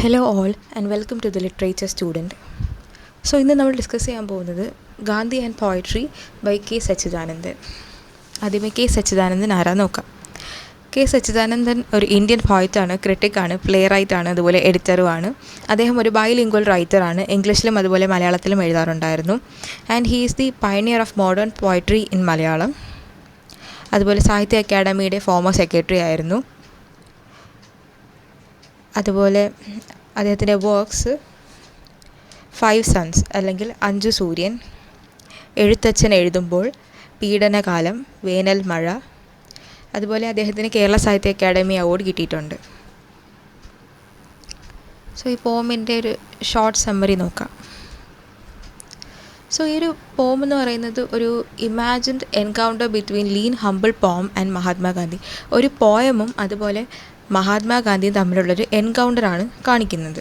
Hello all and welcome to the literature student. So ഇന്ന് നമ്മൾ discuss ചെയ്യാൻ പോകുന്നത് Gandhi and poetry by K Sachidanandan. ആദ്യമേ കെ സച്ചിദാനന്ദൻ ആരാന്ന് നോക്കാം. കെ സച്ചിദാനന്ദൻ ഒരു ഇന്ത്യൻ പോയറ്റാണ്, ക്രിട്ടിക്കാണ്, പ്ലേ റൈറ്റാണ്, അതുപോലെ എഡിറ്ററുമാണ്. അദ്ദേഹം ഒരു ബൈലിംഗ്വൽ റൈറ്ററാണ്. ഇംഗ്ലീഷിലും അതുപോലെ മലയാളത്തിലും എഴുതാറുണ്ടായിരുന്നു. And he is the pioneer of modern poetry in Malayalam. അതുപോലെ സാഹിത്യ അക്കാഡമിയുടെ ഫോമർ സെക്രട്ടറി ആയിരുന്നു. അതുപോലെ അദ്ദേഹത്തിൻ്റെ വർക്ക്സ് 5 സൺസ് അല്ലെങ്കിൽ 5 സൂര്യൻ, എഴുത്തച്ഛൻ എഴുതുമ്പോൾ, പീഡനകാലം, വേനൽ മഴ, അതുപോലെ അദ്ദേഹത്തിന് കേരള സാഹിത്യ അക്കാദമി അവാർഡ് കിട്ടിയിട്ടുണ്ട്. സോ ഈ പോമിൻ്റെ ഒരു ഷോർട്ട് സമ്മറി നോക്കാം. സോ ഈ ഒരു പോം എന്ന് പറയുന്നത് ഒരു imagined encounter between lean humble poem and Mahatma Gandhi. ഒരു പോയമും അതുപോലെ മഹാത്മാഗാന്ധിയും തമ്മിലുള്ളൊരു എൻകൗണ്ടറാണ് കാണിക്കുന്നത്.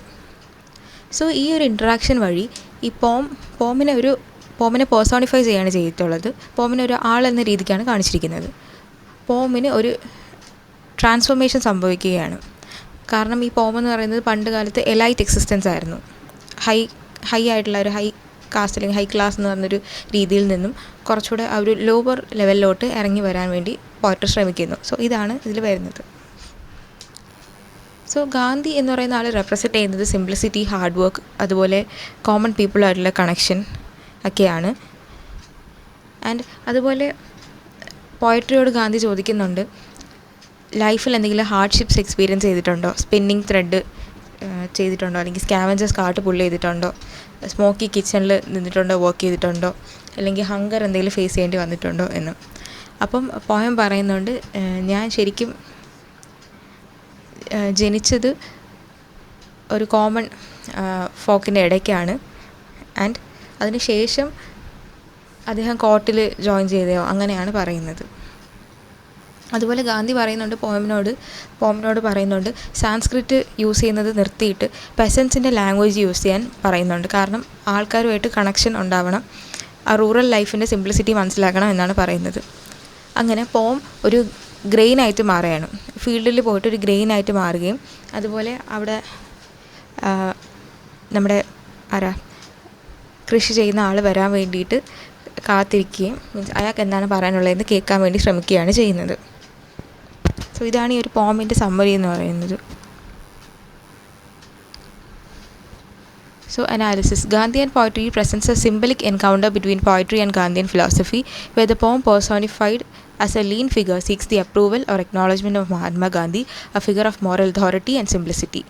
സോ ഈ ഒരു ഇൻട്രാക്ഷൻ വഴി ഈ പോമിനെ പേഴ്സോണിഫൈ ചെയ്യാണ് ചെയ്തിട്ടുള്ളത്. പോമിനെ ഒരു ആൾ എന്ന രീതിക്കാണ് കാണിച്ചിരിക്കുന്നത്. പോമിന് ഒരു ട്രാൻസ്ഫോർമേഷൻ സംഭവിക്കുകയാണ്. കാരണം ഈ പോം എന്ന് പറയുന്നത് പണ്ട് കാലത്ത് എലൈറ്റ് എക്സിസ്റ്റൻസ് ആയിരുന്നു. ഹൈ ആയിട്ടുള്ള ഒരു ഹൈ കാസ്റ്റ് അല്ലെങ്കിൽ ഹൈ ക്ലാസ് എന്ന് പറഞ്ഞൊരു രീതിയിൽ നിന്നും കുറച്ചുകൂടെ ആ ഒരു ലോവർ ലെവലിലോട്ട് ഇറങ്ങി വരാൻ വേണ്ടി പോയട്രി ശ്രമിക്കുന്നു. സോ ഇതാണ് ഇതിൽ വരുന്നത്. സോ ഗാന്ധി എന്ന് പറയുന്ന ആൾ റെപ്രസെൻ്റ് ചെയ്യുന്നത് സിംപ്ലിസിറ്റി, ഹാർഡ് വർക്ക്, അതുപോലെ കോമൺ പീപ്പിളായിട്ടുള്ള കണക്ഷൻ ഒക്കെയാണ്. ആൻഡ് അതുപോലെ പോയട്രിയോട് ഗാന്ധി ചോദിക്കുന്നുണ്ട്, ലൈഫിൽ എന്തെങ്കിലും ഹാർഡ്ഷിപ്സ് എക്സ്പീരിയൻസ് ചെയ്തിട്ടുണ്ടോ? സ്പിന്നിങ് ത്രെഡ് ചെയ്തിട്ടുണ്ടോ? അല്ലെങ്കിൽ സ്കാവഞ്ചേഴ്സ് കാർട്ട് പുള്ള് ചെയ്തിട്ടുണ്ടോ? സ്മോക്കി കിച്ചണിൽ നിന്നിട്ടുണ്ടോ? വർക്ക് ചെയ്തിട്ടുണ്ടോ? അല്ലെങ്കിൽ ഹങ്കർ എന്തെങ്കിലും ഫേസ് ചെയ്യേണ്ടി വന്നിട്ടുണ്ടോ എന്ന്. അപ്പം പോയം പറയുന്നുണ്ട്, ഞാൻ ശരിക്കും ജനിച്ചത് ഒരു കോമൺ ഫോക്കിൻ്റെ ഇടയ്ക്കാണ്. ആൻഡ് അതിന് ശേഷം അദ്ദേഹം കോർട്ടിൽ ജോയിൻ ചെയ്തയോ അങ്ങനെയാണ് പറയുന്നത്. അതുപോലെ ഗാന്ധി പറയുന്നുണ്ട്, പോമിനോട് പറയുന്നുണ്ട് സാൻസ്ക്രിറ്റ് യൂസ് ചെയ്യുന്നത് നിർത്തിയിട്ട് പെസൻസിൻ്റെ ലാംഗ്വേജ് യൂസ് ചെയ്യാൻ പറയുന്നുണ്ട്. കാരണം ആൾക്കാരുമായിട്ട് കണക്ഷൻ ഉണ്ടാവണം, ആ റൂറൽ ലൈഫിൻ്റെ സിംപ്ലിസിറ്റി മനസ്സിലാക്കണം എന്നാണ് പറയുന്നത്. അങ്ങനെ പോം ഒരു ഗ്രെയിനായിട്ട് മാറുകയാണ്. ഫീൽഡിൽ പോയിട്ട് ഒരു ഗ്രെയിനായിട്ട് മാറുകയും അതുപോലെ അവിടെ നമ്മുടെ കൃഷി ചെയ്യുന്ന ആൾ വരാൻ വേണ്ടിയിട്ട് കാത്തിരിക്കുകയും അയാൾക്ക് എന്താണ് പറയാനുള്ളതെന്ന് കേൾക്കാൻ വേണ്ടി ശ്രമിക്കുകയാണ് ചെയ്യുന്നത്. സോ ഇതാണ് ഈ ഒരു പോമിൻ്റെ സമ്മറി എന്ന് പറയുന്നത്. So analysis. Gandhi and poetry presents a symbolic encounter between poetry and Gandhian philosophy, where the poem personified as a lean figure seeks the approval or acknowledgement of Mahatma Gandhi, a figure of moral authority and simplicity.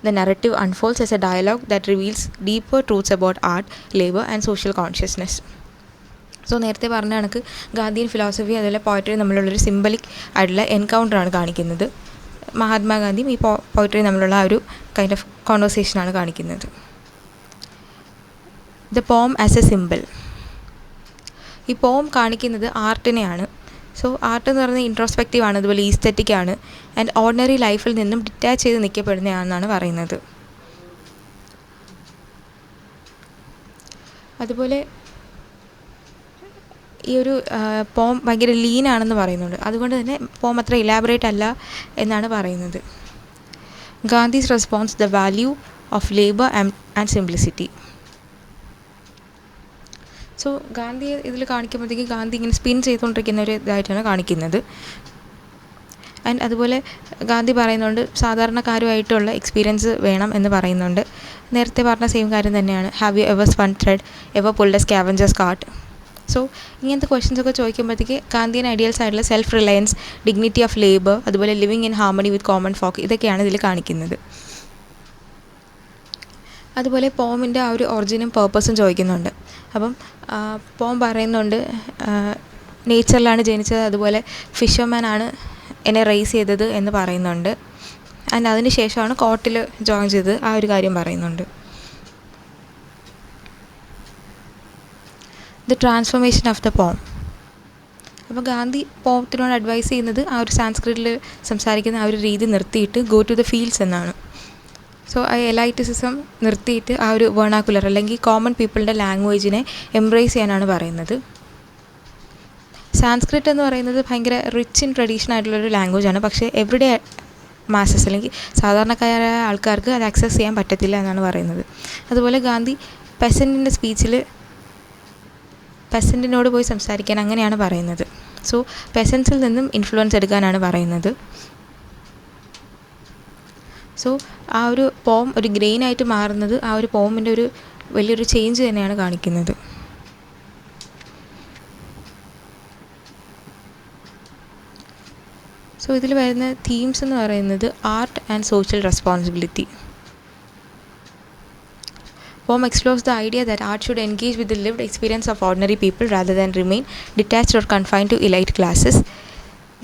The narrative unfolds as a dialogue that reveals deeper truths about art, labor and social consciousness. So നേരത്തെ പറഞ്ഞ കണക്ക് Gandhian philosophy അതുപോലെ poetry തമ്മിലുള്ളൊരു സിംബലിക് ആയിട്ടുള്ള എൻകൗണ്ടറാണ് കാണിക്കുന്നത്. മഹാത്മാഗാന്ധിയും ഈ poetry തമ്മിലുള്ള ആ ഒരു കൈൻഡ് ഓഫ് കോൺവെർസേഷനാണ് കാണിക്കുന്നത്. The poem as A simple. ഈ പോം കാണിക്കുന്നത് ആർട്ടിനെയാണ്. സോ ആർട്ട് എന്ന് പറയുന്നത് ഇൻട്രോസ്പെക്റ്റീവ് ആണ്, അതുപോലെ ഈസ്തെറ്റിക് ആണ്, ആൻഡ് ഓർഡിനറി ലൈഫിൽ നിന്നും ഡിറ്റാച്ച് ചെയ്ത് നിൽക്കപ്പെടുന്നതാണെന്നാണ് പറയുന്നത്. അതുപോലെ ഈ ഒരു പോം ഭയങ്കര ലീനാണെന്ന് പറയുന്നുണ്ട്. അതുകൊണ്ട് തന്നെ പോം അത്ര ഇലാബറേറ്റ് അല്ല എന്നാണ് പറയുന്നത്. Gandhi's response the value of labour and simplicity. So Gandhi ഇതിൽ കാണിക്കുമ്പോഴത്തേക്ക് ഗാന്ധി ഇങ്ങനെ സ്പിൻ ചെയ്തുകൊണ്ടിരിക്കുന്ന ഒരു ഇതായിട്ടാണ് കാണിക്കുന്നത്. ആൻഡ് അതുപോലെ ഗാന്ധി പറയുന്നുണ്ട് സാധാരണക്കാരുമായിട്ടുള്ള എക്സ്പീരിയൻസ് വേണം എന്ന് പറയുന്നുണ്ട്. നേരത്തെ പറഞ്ഞ സെയിം കാര്യം തന്നെയാണ്. Have you ever spun thread, ever pulled a scavenger's cart? So ഇങ്ങനത്തെ ക്വസ്റ്റ്യൻസൊക്കെ ചോദിക്കുമ്പോഴത്തേക്ക് ഗാന്ധിയൻ ഐഡിയൽസ് ആയിട്ടുള്ള self reliance, dignity of labour, അതുപോലെ living in harmony with common folk, ഇതൊക്കെയാണ് ഇതിൽ കാണിക്കുന്നത്. അതുപോലെ പോമിൻ്റെ ആ ഒരു ഒറിജിനും പേർപ്പസും ചോദിക്കുന്നുണ്ട്. അപ്പം പോം പറയുന്നുണ്ട്, നേച്ചറിലാണ് ജനിച്ചത്, അതുപോലെ ഫിഷർമാനാണ് എന്നെ റേസ് ചെയ്തത് എന്ന് പറയുന്നുണ്ട്. ആൻഡ് അതിന് ശേഷമാണ് കോർട്ടിൽ ജോയിൻ ചെയ്തത്, ആ ഒരു കാര്യം പറയുന്നുണ്ട്. The transformation of the poem. അപ്പോൾ ഗാന്ധി പോത്തിനോട് അഡ്വൈസ് ചെയ്യുന്നത് ആ ഒരു സാൻസ്ക്രിറ്റിൽ സംസാരിക്കുന്ന ആ ഒരു രീതി നിർത്തിയിട്ട് ഗോ ടു ദ ഫീൽഡ്സ് എന്നാണ്. സോ ആ എലൈറ്റിസിസം നിർത്തിയിട്ട് ആ ഒരു വെർണാക്കുലർ അല്ലെങ്കിൽ കോമൺ പീപ്പിളിൻ്റെ ലാംഗ്വേജിനെ എംബ്രേസ് ചെയ്യാനാണ് പറയുന്നത്. സാൻസ്ക്രിറ്റ് എന്ന് പറയുന്നത് ഭയങ്കര റിച്ച് ഇൻ ട്രഡീഷൻ ആയിട്ടുള്ളൊരു ലാംഗ്വേജാണ്. പക്ഷേ എവറിഡേ മാസസ് അല്ലെങ്കിൽ സാധാരണക്കാരായ ആൾക്കാർക്ക് അത് ആക്സസ് ചെയ്യാൻ പറ്റത്തില്ല എന്നാണ് പറയുന്നത്. അതുപോലെ ഗാന്ധി പെസൻറ്റിൻ്റെ സ്പീച്ചിൽ പെസൻറ്റിനോട് പോയി സംസാരിക്കാൻ അങ്ങനെയാണ് പറയുന്നത്. സോ പെസൻസിൽ നിന്നും ഇൻഫ്ലുവൻസ് എടുക്കാനാണ് പറയുന്നത്. സോ ആ ഒരു പോം ഒരു ഗ്രെയിനായിട്ട് മാറുന്നത് ആ ഒരു പോമിൻ്റെ ഒരു വലിയൊരു ചേഞ്ച് തന്നെയാണ് കാണിക്കുന്നത്. സോ ഇതിൽ വരുന്ന തീംസ് എന്ന് പറയുന്നത് art and social responsibility. Poem explores the idea that art should engage with the lived experience of ordinary people rather than remain detached or confined to elite classes.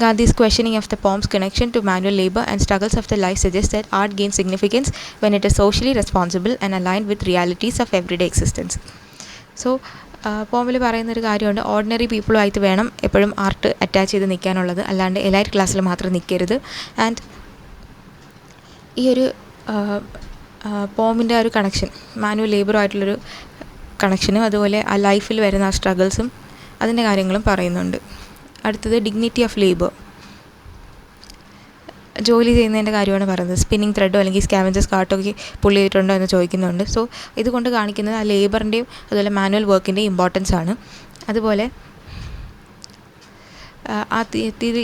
Gandhi's questioning of the poem's connection to manual labor and struggles of the life suggests that art gains significance when it is socially responsible and aligned with realities of everyday existence. So പോമിൽ പറയുന്നൊരു കാര്യമുണ്ട്, ordinary പീപ്പിളുമായിട്ട് വേണം എപ്പോഴും art attach ചെയ്ത് നിൽക്കാനുള്ളത്, അല്ലാണ്ട് elite ക്ലാസ്സിൽ മാത്രം നിൽക്കരുത്. ആൻഡ് ഈ ഒരു പോമിൻ്റെ ആ ഒരു കണക്ഷൻ മാനുവൽ ലേബറുമായിട്ടുള്ളൊരു കണക്ഷനും അതുപോലെ ആ ലൈഫിൽ വരുന്ന ആ സ്ട്രഗിൾസും അതിൻ്റെ കാര്യങ്ങളും പറയുന്നുണ്ട്. അടുത്തത് ഡിഗ്നിറ്റി ഓഫ് ലേബർ, ജോലി ചെയ്യുന്നതിൻ്റെ കാര്യമാണ് പറയുന്നത്. സ്പിന്നിങ് ത്രെഡോ അല്ലെങ്കിൽ സ്കാവഞ്ചേഴ്സ് കാർട്ടൊക്കെ പുള്ളി ചെയ്തിട്ടുണ്ടോ എന്ന് ചോദിക്കുന്നുണ്ട്. സോ ഇതുകൊണ്ട് കാണിക്കുന്നത് ആ ലേബറിൻ്റെയും അതുപോലെ മാനുവൽ വർക്കിൻ്റെയും ഇമ്പോർട്ടൻസ് ആണ്. അതുപോലെ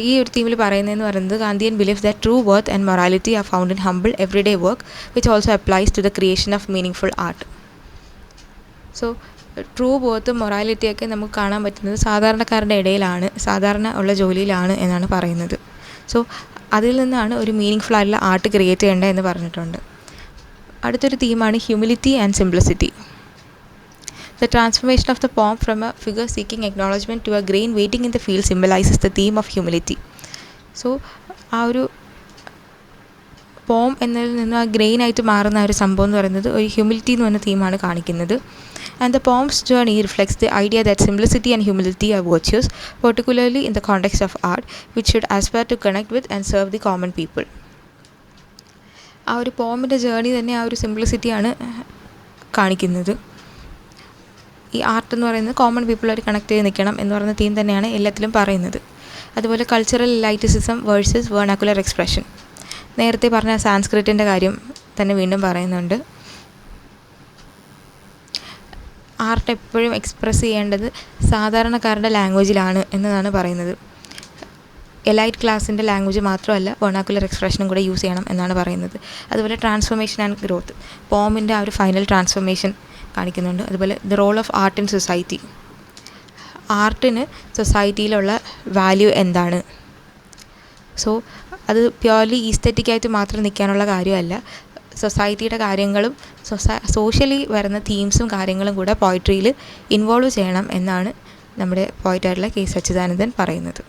ഈ ഒരു തീമിൽ പറയുന്നതെന്ന് പറയുന്നത് Gandhian belief that true worth and morality are found in humble everyday work which also applies to the creation of meaningful art. So true വർത്തും മൊറാലിറ്റിയൊക്കെ നമുക്ക് കാണാൻ പറ്റുന്നത് സാധാരണക്കാരുടെ ഇടയിലാണ്, സാധാരണ ഉള്ള ജോലിയിലാണ് എന്നാണ് പറയുന്നത്. സോ അതിൽ നിന്നാണ് ഒരു മീനിങ് ഫുൾ ആയിട്ടുള്ള ആർട്ട് ക്രിയേറ്റ് ചെയ്യേണ്ടത് എന്ന് പറഞ്ഞിട്ടുണ്ട്. അടുത്തൊരു തീമാണ് humility and simplicity. The transformation of the poem from a figure seeking acknowledgement to a grain waiting in the field symbolizes the theme of humility. So ആ ഒരു പോം എന്നതിൽ നിന്ന് ആ ഗ്രെയിനായിട്ട് മാറുന്ന ഒരു സംഭവം എന്ന് പറയുന്നത് ഒരു ഹ്യൂമിലിറ്റി എന്ന് പറഞ്ഞ തീമാണ് കാണിക്കുന്നത്. And the poem's journey reflects the idea that simplicity and humility are virtues, particularly in the context of art, which should aspire to connect with and serve the common people. ആ ഒരു പോമിൻ്റെ journey തന്നെ ആ ഒരു സിംപ്ലിസിറ്റിയാണ് കാണിക്കുന്നത്. ഈ art എന്ന് പറയുന്നത് common പീപ്പിളായിട്ട് connect ചെയ്ത് നിൽക്കണം എന്ന് പറയുന്ന തീം തന്നെയാണ് എല്ലാത്തിലും പറയുന്നത്. അതുപോലെ കൾച്ചറൽ എലൈറ്റിസിസം വേഴ്സസ് വേർണാക്കുലർ എക്സ്പ്രഷൻ, നേരത്തെ പറഞ്ഞ സാൻസ്ക്രിറ്റിൻ്റെ കാര്യം തന്നെ വീണ്ടും പറയുന്നുണ്ട്. ആർട്ട് എപ്പോഴും എക്സ്പ്രസ് ചെയ്യേണ്ടത് സാധാരണക്കാരുടെ ലാംഗ്വേജിലാണ് എന്നതാണ് പറയുന്നത്. എലൈറ്റ് ക്ലാസിൻ്റെ ലാംഗ്വേജ് മാത്രമല്ല വേർണാക്കുലർ എക്സ്പ്രഷനും കൂടെ യൂസ് ചെയ്യണം എന്നാണ് പറയുന്നത്. അതുപോലെ ട്രാൻസ്ഫോർമേഷൻ ആൻഡ് ഗ്രോത്ത്, പോമിൻ്റെ ആ ഒരു ഫൈനൽ ട്രാൻസ്ഫോർമേഷൻ കാണിക്കുന്നുണ്ട്. അതുപോലെ the role of art in society, ആർട്ടിന് സൊസൈറ്റിയിലുള്ള വാല്യൂ എന്താണ്. സോ അത് പ്യോർലി ഈസ്തെറ്റിക്കായിട്ട് മാത്രം നിൽക്കാനുള്ള കാര്യമല്ല, സൊസൈറ്റിയുടെ കാര്യങ്ങളും സോഷ്യലി വരുന്ന തീംസും കാര്യങ്ങളും കൂടെ പോയിട്രിയിൽ ഇൻവോൾവ് ചെയ്യണം എന്നാണ് നമ്മുടെ പോയിറ്റായിട്ടുള്ള കെ സച്ചിദാനന്ദൻ പറയുന്നത്.